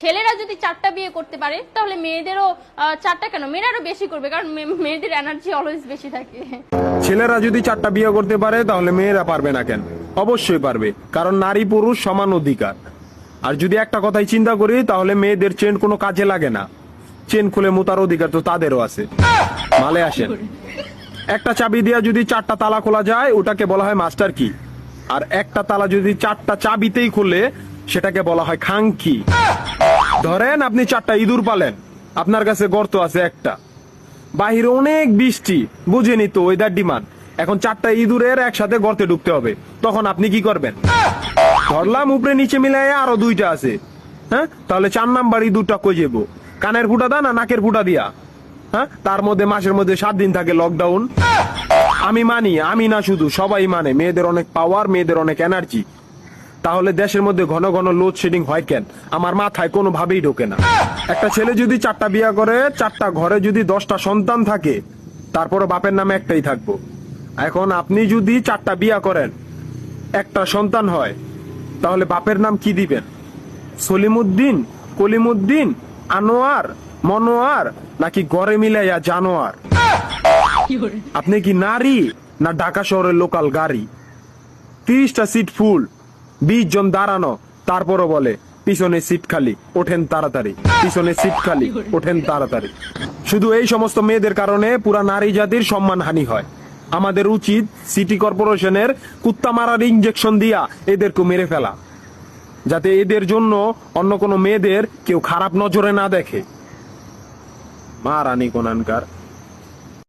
ছেলেরা যদি 4টা বিয়ে করতে পারে তাহলে মেয়েদেরও 4টা কেন, মেয়েরা আরো বেশি করবে, কারণ মেয়েদের এনার্জি অলওয়েজ বেশি থাকে। ছেলেরা যদি 4টা বিয়ে করতে পারে তাহলে মেয়েরা পারবে না কেন? অবশ্যই পারবে, কারণ নারী পুরুষ সমান অধিকার। আর যদি একটা কথাই চিন্তা করি তাহলে মেয়েদের চেন কোনো কাজে লাগে না, চেন খুলে মুতার অধিকার তো তাদেরও আছে। মালে আসেন, একটা চাবি দিয়া যদি 4টা তালা খোলা যায় ওটাকে বলা হয় মাস্টার কি, আর একটা তালা যদি 4টা চাবিতেই খুলে সেটাকে বলা হয় খাঙ্কি। ধরেন আপনি 4টা ইঁদুর পালেন, আপনার কাছে গর্ত আছে একটা, বাহিরে অনেক বৃষ্টি, বুঝেনি তো ওয়েদার ডিমান্ড, এখন 4টা ইঁদুরের একসাথে গর্তে ঢুকতে হবে, তখন আপনি কি করবেন? ধরলাম উপরে নিচে মিলাই আরো 2টা আছে, হ্যাঁ, তাহলে 4 নাম্বার ইঁদুরটা কই যাবো? কানের ফুটা দা না নাকের ফুটা দিয়া? হ্যাঁ, তার মধ্যে মাসের মধ্যে 7 দিন থাকে লকডাউন। আমি মানি, আমি না শুধু সবাই মানে মেয়েদের অনেক পাওয়ার, মেয়েদের অনেক এনার্জি। তাহলে দেশের মধ্যে ঘন ঘন লোডশেডিং হয় কেন? আমার মাথায় কোনোভাবেই ঢোকে না। একটা ছেলে যদি 4টা বিয়ে করে, 4টা ঘরে যদি 10টা সন্তান থাকে, তারপরও বাপের নামে একটাই থাকবো। এখন আপনি যদি 4টা বিয়ে করেন, একটা সন্তান হয়, তাহলে বাপের নাম কি দিবেন? সলিমুদ্দিন, কলিমুদ্দিন, আনোয়ার, মনোয়ার, নাকি গড়ে মিলাইয়া জানোয়ার? আপনি কি নারী না ঢাকা শহরের লোকাল গাড়ি? 30টা সিট ফুল, 20 জন দাঁড়ানো, তারপরও বলে পিছনে সিট খালি, ওঠেন তাড়াতাড়ি, পিছনে সিট খালি, ওঠেন তাড়াতাড়ি। শুধু এই সমস্ত মেয়েদের কারণে পুরা নারী জাতির সম্মানহানি হয়। আমাদের উচিত সিটি কর্পোরেশনের কুত্তা মারার ইনজেকশন দিয়া এদেরকে মেরে ফেলা, যাতে এদের জন্য অন্য কোনো মেয়েদের কেউ খারাপ নজরে না দেখে। মারানি কোনানকার।